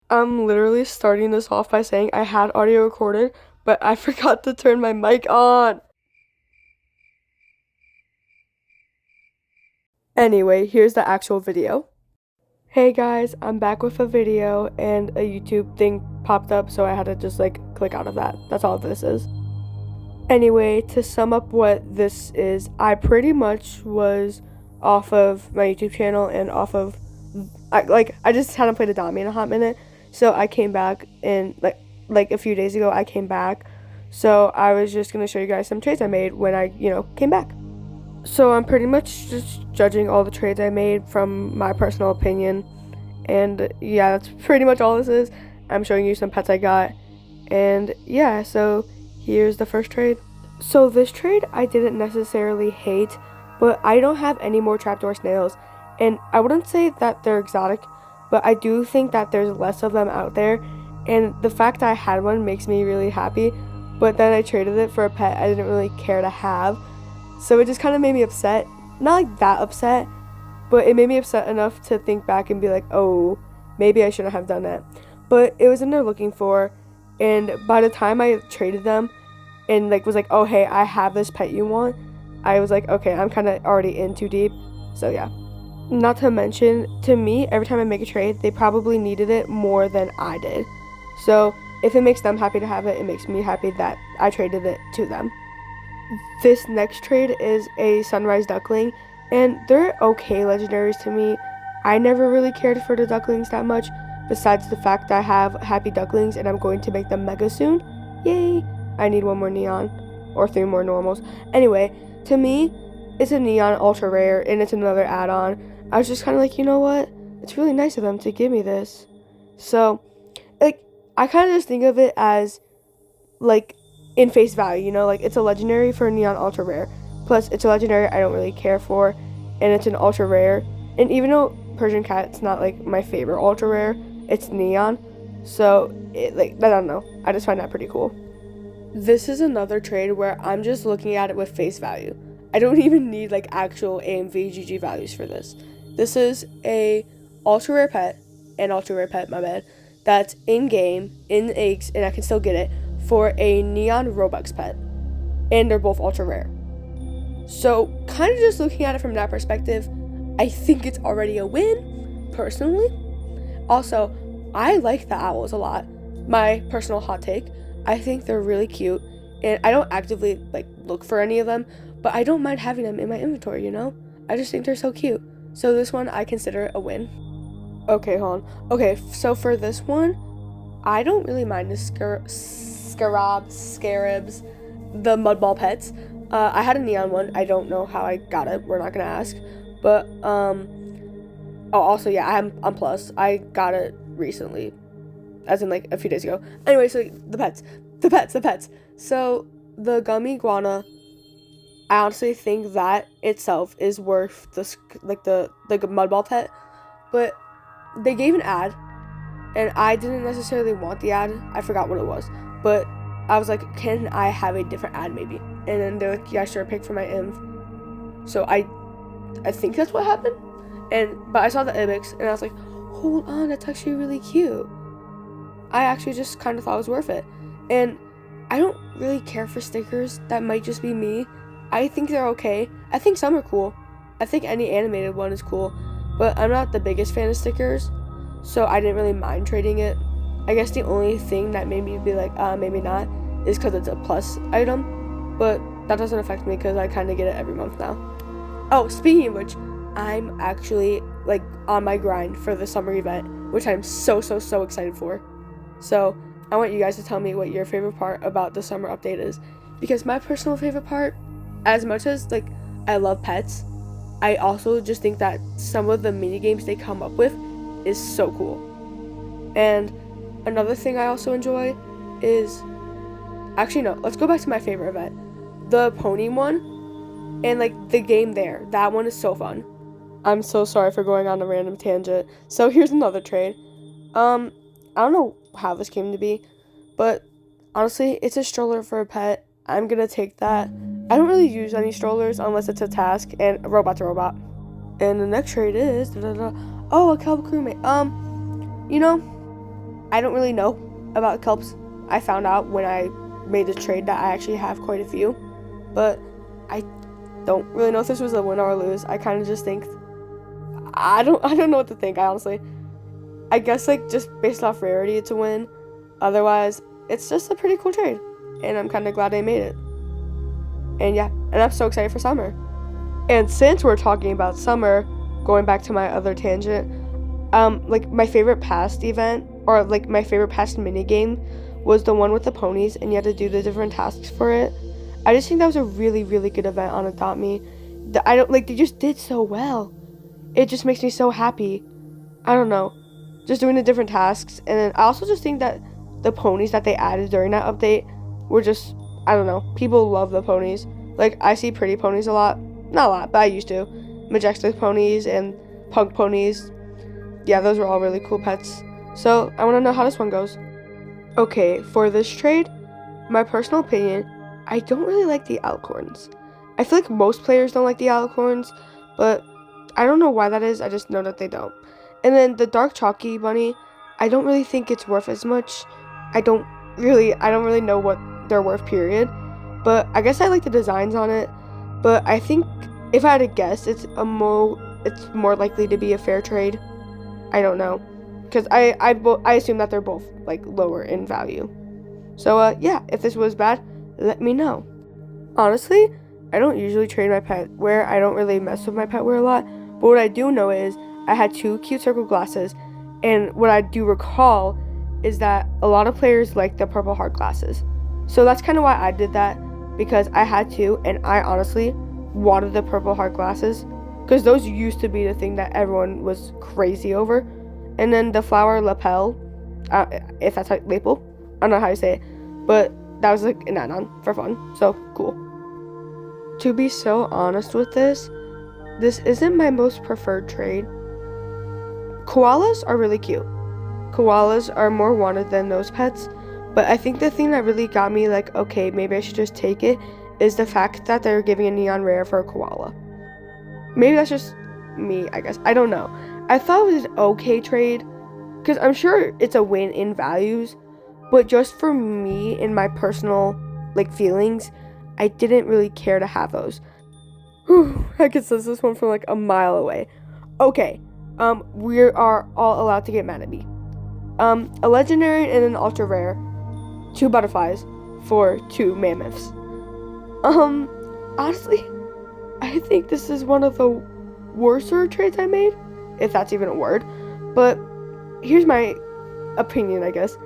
I'm literally starting this off by saying I had audio recorded, but I forgot to turn my mic on. Anyway, here's the actual video. Hey guys, I'm back with a video and a YouTube thing popped up, so I had to just click out of that. That's all this is. Anyway, to sum up what this is, I pretty much was off of my YouTube channel and off of I just hadn't played Adopt Me in a hot minute, so I came back and like a few days ago I came back. So I was just gonna show you guys some trades I made when I came back. So I'm pretty much just judging all the trades I made from my personal opinion, and yeah, that's pretty much all this is. I'm showing you some pets I got, and yeah, so here's the first trade. So this trade I didn't necessarily hate, but I don't have any more trapdoor snails, and I wouldn't say that they're exotic, but I do think that there's less of them out there, and the fact I had one makes me really happy. But then I traded it for a pet I didn't really care to have, so it just kind of made me upset. Not like that upset, but it made me upset enough to think back and be like, oh, maybe I shouldn't have done that. But it was in there looking for, and by the time I traded them and was like, oh hey, I have this pet you want, I was like, okay, I'm kind of already in too deep. So yeah. Not to mention, to me, every time I make a trade, they probably needed it more than I did. So if it makes them happy to have it, it makes me happy that I traded it to them. This next trade is a Sunrise Duckling, and they're okay legendaries to me. I never really cared for the ducklings that much, besides the fact that I have happy ducklings and I'm going to make them mega soon. Yay! I need one more neon, or 3 more normals. Anyway, to me, it's a neon ultra rare, and it's another add-on. I was just kind of like, you know what? It's really nice of them to give me this. So, I kind of just think of it as, in face value, it's a legendary for a neon ultra rare. Plus, it's a legendary I don't really care for, and it's an ultra rare. And even though Persian Cat's not, my favorite ultra rare, it's neon. So, I don't know. I just find that pretty cool. This is another trade where I'm just looking at it with face value. I don't even need, actual AMV GG values for this. This is a ultra rare pet, my bad, that's in-game, in eggs, and I can still get it, for a neon Robux pet. And they're both ultra rare. So, kind of just looking at it from that perspective, I think it's already a win, personally. Also, I like the owls a lot. My personal hot take, I think they're really cute, and I don't actively, look for any of them, but I don't mind having them in my inventory, I just think they're so cute. So this one, I consider a win. Okay, hold on. Okay, so for this one, I don't really mind the scarabs, the mudball pets. I had a neon one. I don't know how I got it. We're not gonna ask. But oh, also yeah, I'm plus. I got it recently, as in a few days ago. Anyway, so the pets. So the gummy iguana, I honestly think that itself is worth the mudball pet, but they gave an ad, and I didn't necessarily want the ad. I forgot what it was, but I was like, can I have a different ad maybe? And then they're like, yeah, sure, pick for my inv. So I think that's what happened. But I saw the Ibix, and I was like, hold on, that's actually really cute. I actually just kind of thought it was worth it. And I don't really care for stickers. That might just be me. I think they're okay. I think some are cool. I think any animated one is cool. But I'm not the biggest fan of stickers, so I didn't really mind trading it. I guess the only thing that made me be like, maybe not, is because it's a plus item. But that doesn't affect me because I kind of get it every month now. Oh, speaking of which, I'm actually, on my grind for the summer event, which I'm so excited for. So, I want you guys to tell me what your favorite part about the summer update is. Because my personal favorite part, as much as, I love pets, I also just think that some of the mini games they come up with is so cool. And another thing I also enjoy is, actually no, let's go back to my favorite event, the pony one, and the game there. That one is so fun. I'm so sorry for going on a random tangent. So here's another trade. I don't know how this came to be, but honestly, it's a stroller for a pet. I'm gonna take that. I don't really use any strollers unless it's a task and robot to robot. And the next trade is oh, a Calb crewmate. You know, I don't really know about kelps. I found out when I made the trade that I actually have quite a few, but I don't really know if this was a win or a lose. I kind of just think I don't know what to think. I guess like just based off rarity, it's a win. Otherwise, it's just a pretty cool trade, and I'm kind of glad I made it. And yeah, and I'm so excited for summer. And since we're talking about summer, going back to my other tangent, like my favorite past event or like my favorite past mini game was the one with the ponies, and you had to do the different tasks for it. I just think that was a really, really good event on Adopt Me. They just did so well. It just makes me so happy. I don't know. Just doing the different tasks. And then I also just think that the ponies that they added during that update were just, I don't know. People love the ponies. Like, I see pretty ponies a lot. Not a lot, but I used to. Majestic ponies and punk ponies. Yeah, those were all really cool pets. So, I want to know how this one goes. Okay, for this trade, my personal opinion, I don't really like the alicorns. I feel like most players don't like the alicorns, but I don't know why that is. I just know that they don't. And then the dark chalky bunny, I don't really think it's worth as much. I don't really know what they're worth, period. But I guess I like the designs on it. But I think if I had to guess, it's more likely to be a fair trade. I don't know, because I assume that they're both like lower in value. So yeah, if this was bad, let me know. Honestly, I don't usually trade my pet wear. I don't really mess with my pet wear a lot. But what I do know is I had 2 cute circle glasses, and what I do recall is that a lot of players like the purple heart glasses. So that's kind of why I did that, because I had 2, and I honestly wanted the purple heart glasses, because those used to be the thing that everyone was crazy over. And then the flower lapel, if that's like lapel, I don't know how you say it, but that was like an add-on for fun, so cool. To be so honest with this isn't my most preferred trade. Koalas are really cute. Koalas are more wanted than those pets, but I think the thing that really got me like, okay, maybe I should just take it, is the fact that they're giving a neon rare for a koala. Maybe that's just me, I guess. I don't know. I thought it was an okay trade, because I'm sure it's a win in values, but just for me and my personal like feelings, I didn't really care to have those. Whew, I could sense this one from like a mile away. Okay, we are all allowed to get mad at me. A legendary and an ultra rare, 2 butterflies for 2 mammoths. Honestly, I think this is one of the worser trades I made, if that's even a word. But here's my opinion, I guess.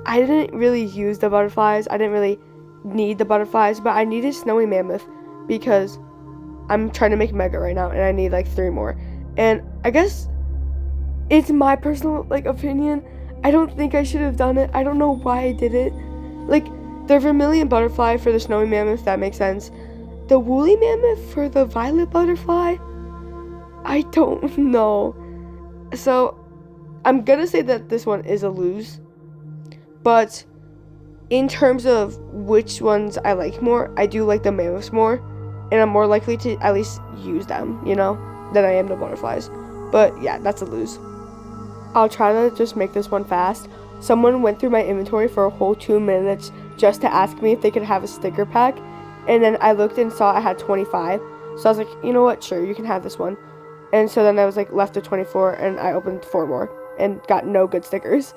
I didn't really use the butterflies. I didn't really need the butterflies, but I needed snowy mammoth because I'm trying to make mega right now, and I need like 3 more. And I guess it's my personal like opinion. I don't think I should have done it. I don't know why I did it. Like, the vermilion butterfly for the snowy mammoth, that makes sense. The woolly mammoth for the violet butterfly, I don't know. So I'm gonna say that this one is a lose, but in terms of which ones I like more, I do like the mammoths more, and I'm more likely to at least use them, than I am the butterflies. But yeah, that's a lose. I'll try to just make this one fast. Someone went through my inventory for a whole 2 minutes just to ask me if they could have a sticker pack, and then I looked and saw I had 25, so I was like, you know what, sure, you can have this one. And so then I was like left with 24, and I opened 4 more and got no good stickers.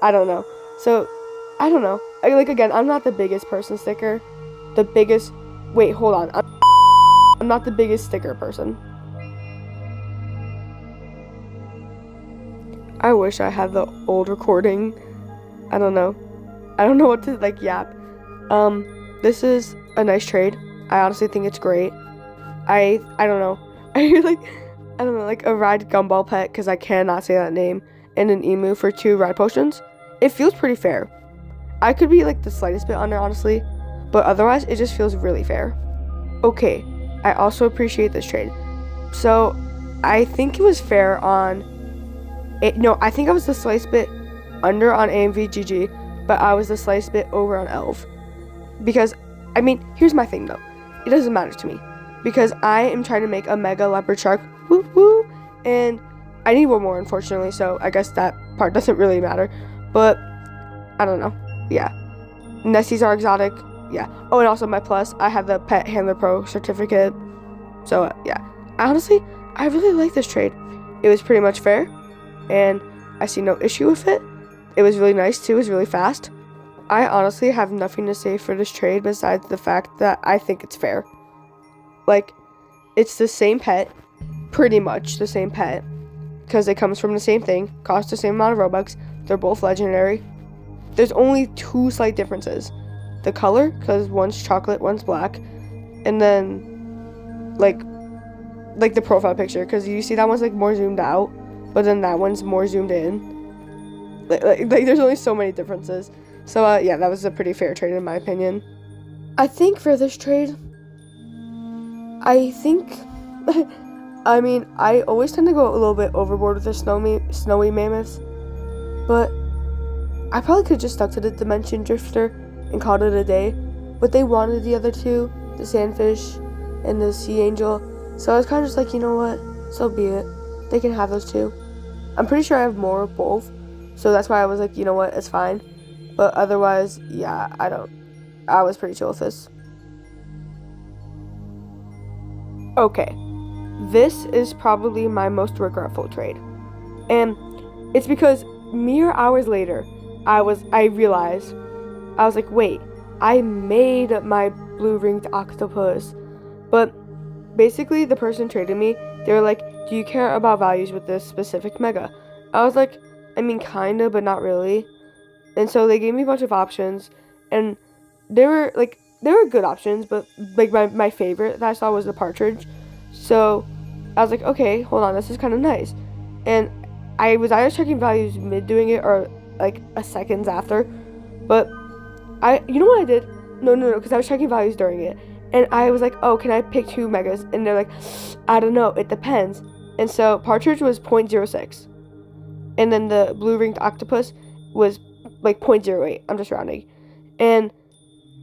I don't know. So I don't know. Again, I'm not the biggest person sticker. Wait, hold on. I'm not the biggest sticker person. I wish I had the old recording. I don't know what to yap. This is a nice trade. I honestly think it's great. I don't know. I don't know, a ride gumball pet, because I cannot say that name, and an emu for 2 ride potions. It feels pretty fair. I could be the slightest bit under, honestly, but otherwise it just feels really fair. Okay, I also appreciate this trade. So I think it was fair on it. No, I think I was the slightest bit under on AMVGG, but I was the slightest bit over on Elf. Because, here's my thing though. It doesn't matter to me, because I am trying to make a mega leopard shark, woo, and I need 1 more, unfortunately, so I guess that part doesn't really matter. But I don't know. Yeah. Nessies are exotic. Yeah. Oh, and also my plus, I have the Pet Handler Pro certificate. So, yeah. I really like this trade. It was pretty much fair, and I see no issue with it. It was really nice, too. It was really fast. I honestly have nothing to say for this trade besides the fact that I think it's fair. Like, it's the same pet, pretty much the same pet, because it comes from the same thing, costs the same amount of Robux. They're both legendary. There's only 2 slight differences. The color, because one's chocolate, one's black, and then, like the profile picture, because you see that one's, like, more zoomed out, but then that one's more zoomed in. Like there's only so many differences. So, yeah, that was a pretty fair trade in my opinion. I think for this trade, I mean, I always tend to go a little bit overboard with the snowy mammoths, but I probably could have just stuck to the Dimension Drifter and called it a day, but they wanted the other 2, the Sandfish and the Sea Angel, so I was kind of just like, you know what, so be it. They can have those 2. I'm pretty sure I have more of both, so that's why I was like, you know what, it's fine. But otherwise, yeah, I was pretty chill with this. Okay, this is probably my most regretful trade. And it's because mere hours later, I realized, I was like, wait, I made my blue ringed octopus. But basically, the person traded me, they were like, do you care about values with this specific mega? I was like, I mean, kinda, but not really. And so they gave me a bunch of options, and they were good options, but like my favorite that I saw was the partridge. So I was like, okay, hold on, this is kind of nice. And I was either checking values mid doing it or like a seconds after, but you know what I did? No, because I was checking values during it, and I was like, oh, can I pick 2 megas? And they're like, I don't know, it depends. And so partridge was 0.06, and then the blue ringed octopus was like 0.08. I'm just rounding. And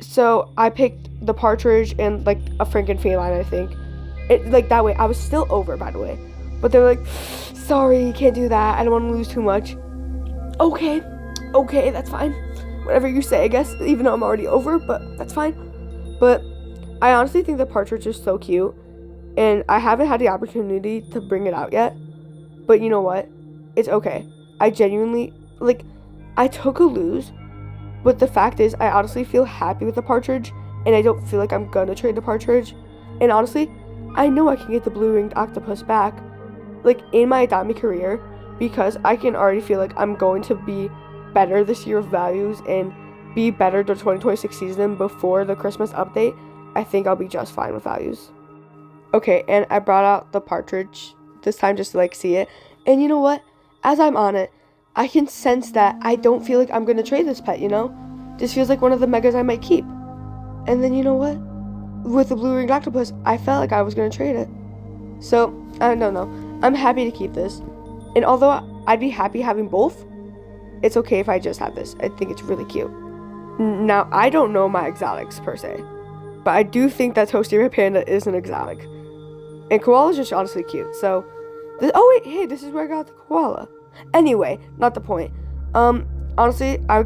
so I picked the partridge and like a Frankenfeline, I think. It like that way. I was still over, by the way. But they were like, sorry, you can't do that. I don't want to lose too much. Okay, that's fine. Whatever you say, I guess, even though I'm already over, but that's fine. But I honestly think the partridge is so cute, and I haven't had the opportunity to bring it out yet. But you know what? It's okay. I genuinely, like, I took a lose, but the fact is, I honestly feel happy with the partridge, and I don't feel like I'm gonna trade the partridge. And honestly, I know I can get the blue ringed octopus back, like, in my Adopt Me career, because I can already feel like I'm going to be better this year with values and be better the 2026 season before the Christmas update. I think I'll be just fine with values. Okay, and I brought out the partridge this time just to like see it. And you know what? As I'm on it, I can sense that I don't feel like I'm going to trade this pet, you know? This feels like one of the megas I might keep. And then you know what? With the blue ringed octopus, I felt like I was going to trade it. So, I don't know. I'm happy to keep this. And although I'd be happy having both, it's okay if I just have this. I think it's really cute. Now, I don't know my exotics per se, but I do think that Toasty Red Panda is an exotic. And Koala's just honestly cute. So, oh wait, hey, this is where I got the koala. Anyway, not the point. Honestly, I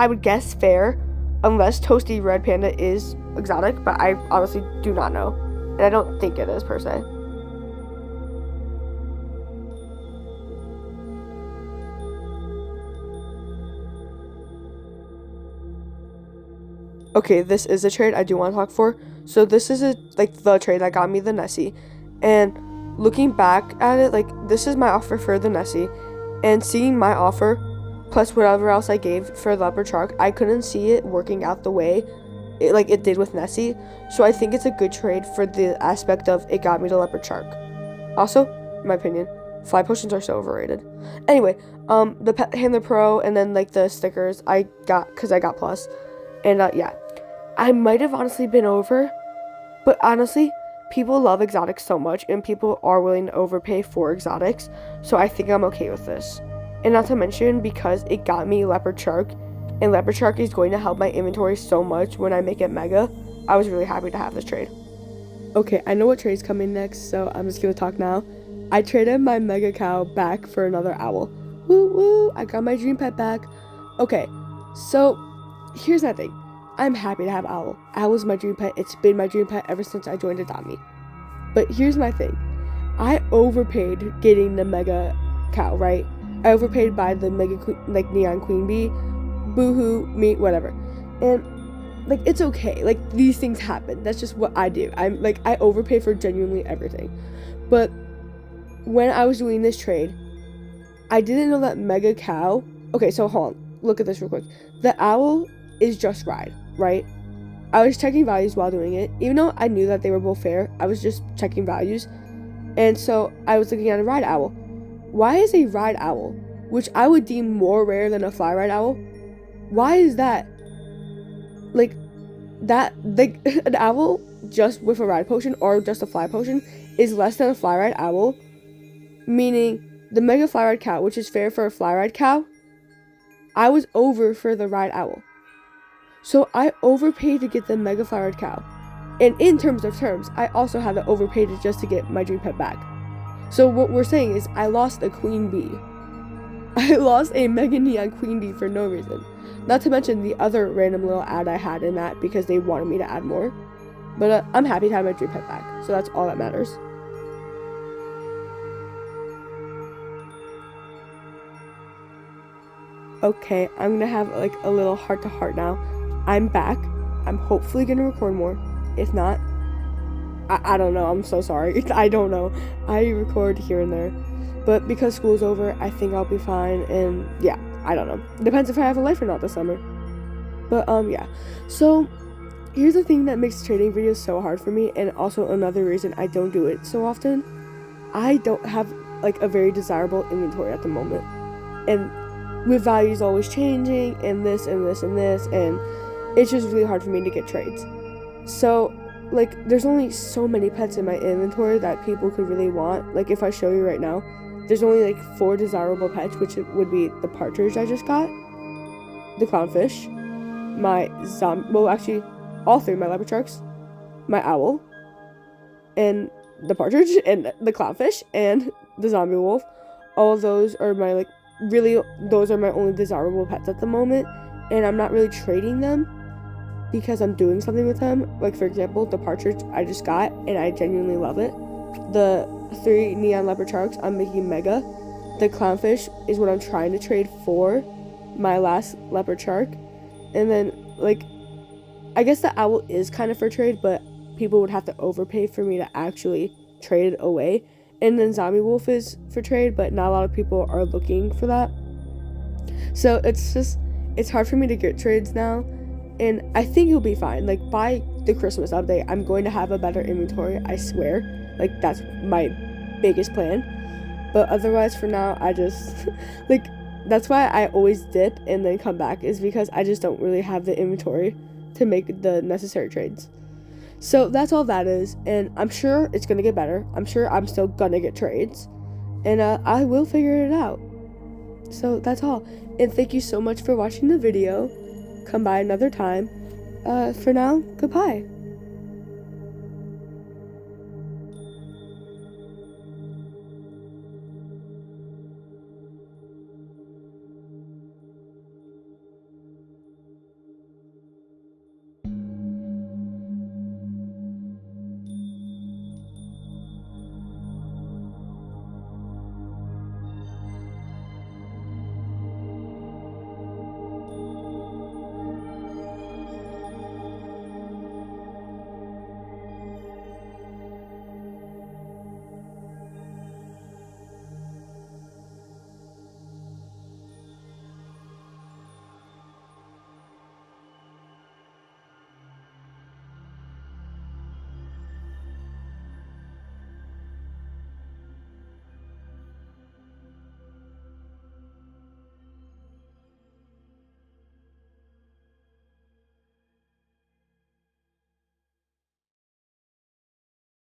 would guess fair, unless Toasty Red Panda is exotic, but I honestly do not know. And I don't think it is per se. Okay, this is a trade I do want to talk for. So this is the trade that got me the Nessie. And looking back at it, like, this is my offer for the Nessie. And seeing my offer, plus whatever else I gave for Leopard Shark, I couldn't see it working out the way it did with Nessie. So I think it's a good trade for the aspect of it got me the Leopard Shark. Also, in my opinion, fly potions are so overrated. Anyway, the Pet Handler Pro and then like the stickers I got because I got plus. And yeah, I might have honestly been over, but honestly, people love exotics so much and people are willing to overpay for exotics, so I think I'm okay with this. And not to mention, because it got me Leopard Shark, and Leopard Shark is going to help my inventory so much when I make it mega, I was really happy to have this trade. Okay, I know what trade's coming next, so I'm just gonna talk now. I traded my mega cow back for another owl. Woo woo, I got my dream pet back. Okay, so here's that thing. I'm happy to have Owl. Owl's my dream pet. It's been my dream pet ever since I joined Adopt-Me. But here's my thing. I overpaid getting the Mega Cow, right? I overpaid by the Mega like Neon Queen Bee, Boohoo, me, whatever. And like it's okay. Like these things happen. That's just what I do. I overpay for genuinely everything. But when I was doing this trade, I didn't know that Mega Cow. Okay, so hold on. Look at this real quick. The Owl is just ride, right? I was checking values while doing it. Even though I knew that they were both fair, I was just checking values. And so I was looking at a ride owl. Why is a ride owl, which I would deem more rare than a fly ride owl, why is that? Like an owl just with a ride potion or just a fly potion is less than a fly ride owl, meaning the Mega Fly Ride Cow, which is fair for a fly ride cow, I was over for the ride owl. So I overpaid to get the Mega Fly Ride Cow. And in terms, I also had to overpay just to get my dream pet back. So what we're saying is I lost a Queen Bee. I lost a Mega Neon Queen Bee for no reason. Not to mention the other random little ad I had in that because they wanted me to add more. But I'm happy to have my dream pet back. So that's all that matters. Okay, I'm gonna have like a little heart-to-heart now. I'm back. I'm hopefully gonna record more. If not, I don't know. I'm so sorry. I don't know. I record here and there. But because school's over, I think I'll be fine. And yeah, I don't know. Depends if I have a life or not this summer. But yeah. So here's the thing that makes trading videos so hard for me, and also another reason I don't do it so often. I don't have like a very desirable inventory at the moment. And with values always changing and this and this and this, and it's just really hard for me to get trades. So like there's only so many pets in my inventory that people could really want. Like if I show you right now, there's only like 4 desirable pets, which would be the partridge I just got, the clownfish, my actually all 3 of my leopard sharks, my owl, and the partridge, and the clownfish, and the zombie wolf. All of those are my those are my only desirable pets at the moment, and I'm not really trading them because I'm doing something with them. Like for example, the partridge I just got and I genuinely love it. The 3 neon leopard sharks I'm making mega. The clownfish is what I'm trying to trade for my last leopard shark. And then like I guess the owl is kind of for trade, but people would have to overpay for me to actually trade it away. And then zombie wolf is for trade, but not a lot of people are looking for that. So it's hard for me to get trades now. And I think it'll be fine. Like by the Christmas update, I'm going to have a better inventory, I swear. Like that's my biggest plan. But otherwise for now, I just like that's why I always dip and then come back, is because I just don't really have the inventory to make the necessary trades. So that's all that is, and I'm sure it's gonna get better. I'm sure I'm still gonna get trades, and I will figure it out. So that's all, and thank you so much for watching the video. Come by another time. For now, goodbye.